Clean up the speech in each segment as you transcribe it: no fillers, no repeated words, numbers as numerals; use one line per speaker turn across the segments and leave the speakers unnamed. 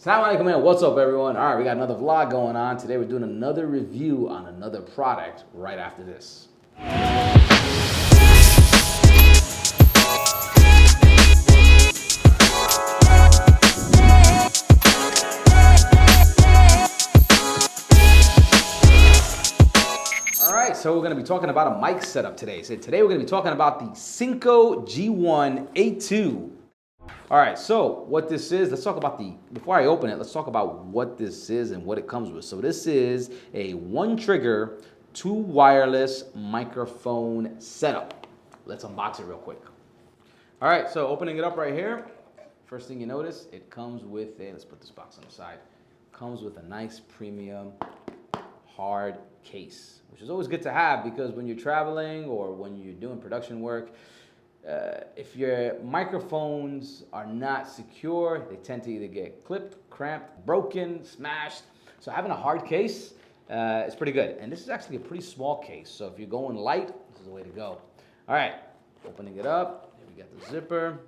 Assalamu alaikum, man. What's up, everyone? All right, we got another vlog going on. Today we're doing another review on another product right after this. All right, so we're going to be talking about a mic setup today. So today we're going to be talking about the Synco G1 A2. All right, so what this is, let's talk about before I open it, let's talk about what this is and what it comes with. So this is a one trigger, two wireless microphone setup. Let's unbox it real quick. All right, so opening it up right here, first thing you notice, it comes with let's put this box on the side, comes with a nice premium hard case, which is always good to have because when you're traveling or when you're doing production work, if your microphones are not secure, they tend to either get clipped, cramped, broken, smashed. So having a hard case is pretty good. And this is actually a pretty small case. So if you're going light, this is the way to go. All right, opening it up. Here we got the zipper.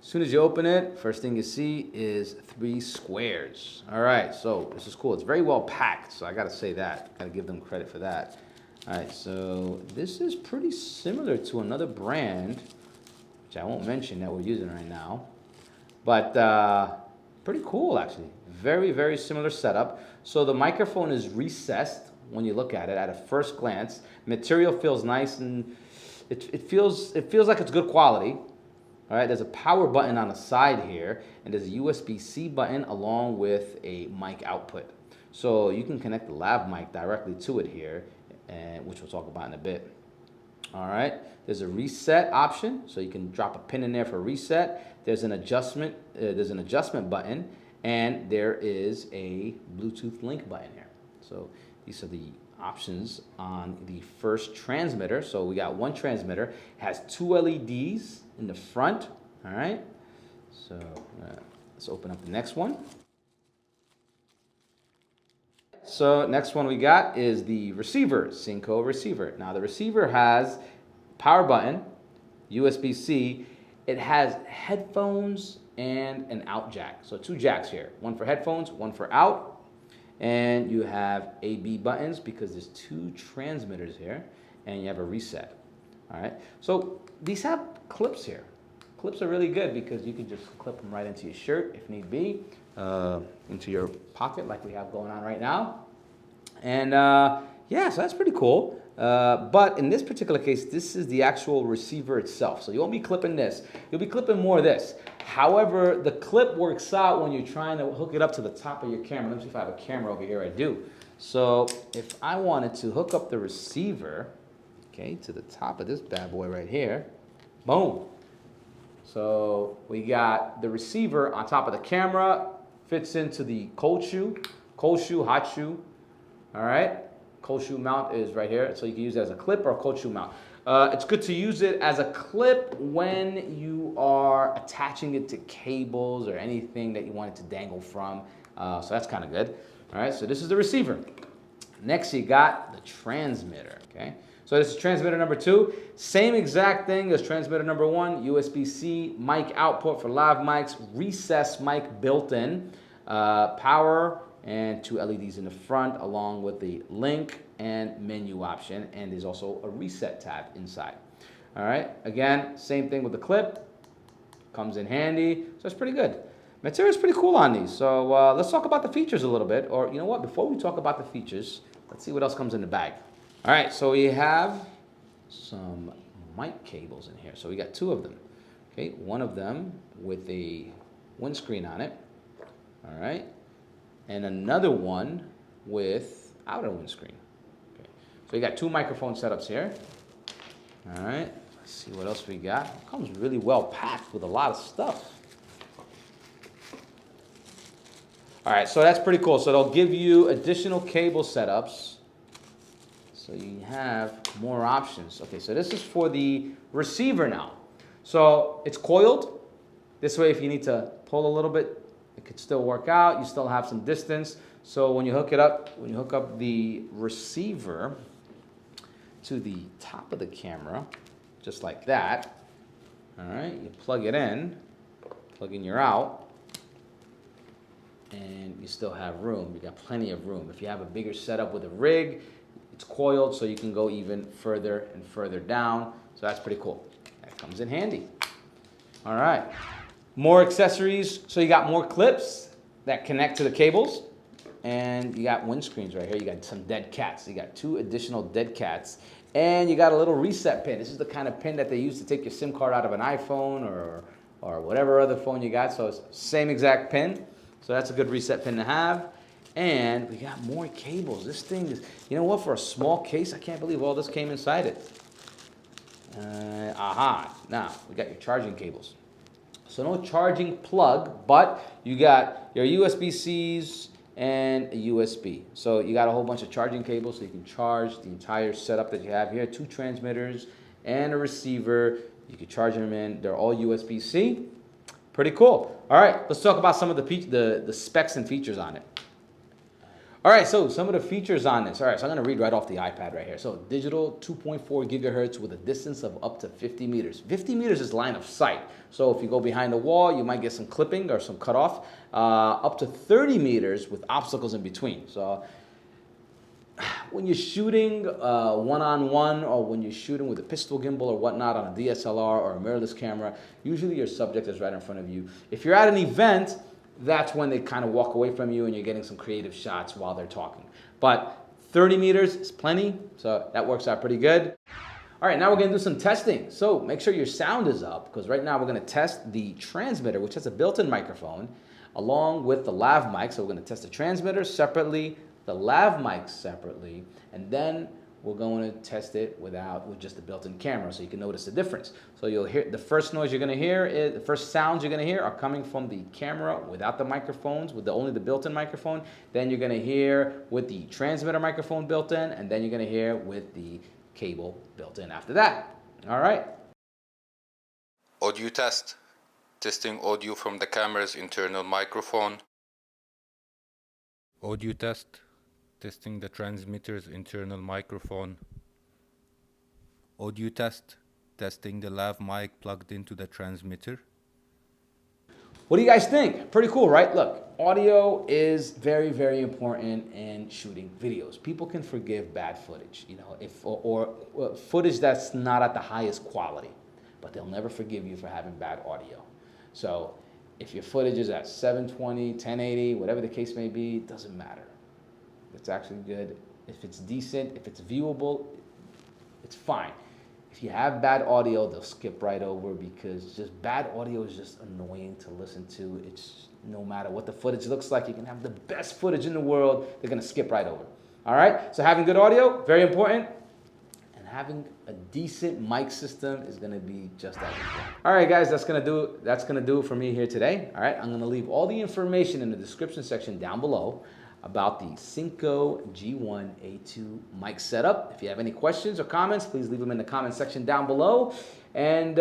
As soon as you open it, first thing you see is 3 squares. All right, so this is cool. It's very well packed, so I gotta say that. Gotta give them credit for that. All right, so this is pretty similar to another brand, which I won't mention that we're using right now, but pretty cool actually. Very, very similar setup. So the microphone is recessed when you look at it at a first glance. Material feels nice and it feels like it's good quality. All right, there's a power button on the side here, and there's a USB-C button along with a mic output. So you can connect the lav mic directly to it here, and which we'll talk about in a bit. All right, there's a reset option, so you can drop a pin in there for reset. There's an adjustment button, and there is a Bluetooth link button here. So these are the options on the first transmitter. So we got one transmitter, has 2 LEDs in the front. All right, so let's open up the next one. So next one we got is the receiver, Synco receiver. Now the receiver has power button, USB-C. It has headphones and an out jack. So 2 jacks here, one for headphones, one for out. And you have A/B buttons because there's 2 transmitters here, and you have a reset. All right, so these have clips here. Clips are really good because you can just clip them right into your shirt if need be, into your pocket like we have going on right now. And yeah, so that's pretty cool. But in this particular case, this is the actual receiver itself. So you won't be clipping this. You'll be clipping more of this. However, the clip works out when you're trying to hook it up to the top of your camera. Let me see if I have a camera over here. I do. So if I wanted to hook up the receiver, okay, to the top of this bad boy right here, boom. So we got the receiver on top of the camera, fits into the cold shoe, hot shoe. All right, cold shoe mount is right here, so you can use it as a clip or a cold shoe mount. It's good to use it as a clip when you are attaching it to cables or anything that you want it to dangle from. So that's kind of good. All right, so this is the receiver. Next, you got the transmitter, okay? So this is transmitter number 2. Same exact thing as transmitter number 1, USB-C, mic output for lav mics, recessed mic built in, power, and 2 LEDs in the front along with the link and menu option, and there's also a reset tab inside. All right, again, same thing with the clip, comes in handy, so it's pretty good. Material is pretty cool on these, so let's talk about the features a little bit, or you know what, before we talk about the features, let's see what else comes in the bag. All right, so we have some mic cables in here, so we got 2 of them. Okay, one of them with a windscreen on it, all right, and another one without a windscreen. Okay. So you got 2 microphone setups here. All right, let's see what else we got. It comes really well packed with a lot of stuff. All right, so that's pretty cool. So they'll give you additional cable setups. So you have more options. Okay, so this is for the receiver now. So it's coiled. This way, if you need to pull a little bit, it could still work out. You still have some distance. So when you hook it up, when you hook up the receiver to the top of the camera, just like that, all right, you plug it in, plug in your out, and you still have room. You got plenty of room. If you have a bigger setup with a rig, it's coiled, so you can go even further and further down. So that's pretty cool. That comes in handy. All right. More accessories. So you got more clips that connect to the cables. And you got windscreens right here. You got some dead cats. You got 2 additional dead cats. And you got a little reset pin. This is the kind of pin that they use to take your SIM card out of an iPhone or whatever other phone you got. So it's same exact pin. So that's a good reset pin to have. And we got more cables. This thing is, you know what, for a small case, I can't believe all this came inside it. Now, we got your charging cables. So no charging plug, but you got your USB-Cs and a USB. So you got a whole bunch of charging cables so you can charge the entire setup that you have here. 2 transmitters and a receiver. You can charge them in. They're all USB-C. Pretty cool. All right, let's talk about some of the specs and features on it. All right, so some of the features on this. All right, so I'm going to read right off the iPad right here. So digital 2.4 gigahertz with a distance of up to 50 meters. 50 meters is line of sight. So if you go behind a wall, you might get some clipping or some cutoff. Up to 30 meters with obstacles in between. So when you're shooting one-on-one or when you're shooting with a pistol gimbal or whatnot on a DSLR or a mirrorless camera, usually your subject is right in front of you. If you're at an event, that's when they kind of walk away from you and you're getting some creative shots while they're talking. But 30 meters is plenty, so that works out pretty good. All right, now we're gonna do some testing. So make sure your sound is up, because right now we're gonna test the transmitter, which has a built-in microphone, along with the lav mic. So we're gonna test the transmitter separately, the lav mic separately, and then we're going to test it with just the built-in camera, so you can notice the difference. So you'll hear the first noise you're going to hear is the first sounds you're going to hear are coming from the camera without the microphones, with only the built-in microphone. Then you're going to hear with the transmitter microphone built in, and then you're going to hear with the cable built in after that. All right.
Audio test. Testing audio from the camera's internal microphone. Audio test. Testing the transmitter's internal microphone. Audio test. Testing the lav mic plugged into the transmitter.
What do you guys think? Pretty cool, right? Look, audio is very, very important in shooting videos. People can forgive bad footage, you know, or footage that's not at the highest quality, but they'll never forgive you for having bad audio. So if your footage is at 720, 1080, whatever the case may be, it doesn't matter. It's actually good. If it's decent, if it's viewable, it's fine. If you have bad audio, they'll skip right over, because just bad audio is just annoying to listen to. It's no matter what the footage looks like, you can have the best footage in the world, they're gonna skip right over. All right, so having good audio, very important. And having a decent mic system is gonna be just as important. All right, guys, that's gonna do it for me here today. All right, I'm gonna leave all the information in the description section down below about the Synco G1 A2 mic setup. If you have any questions or comments, please leave them in the comment section down below. And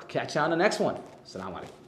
catch you on the next one. Assalamu alaikum.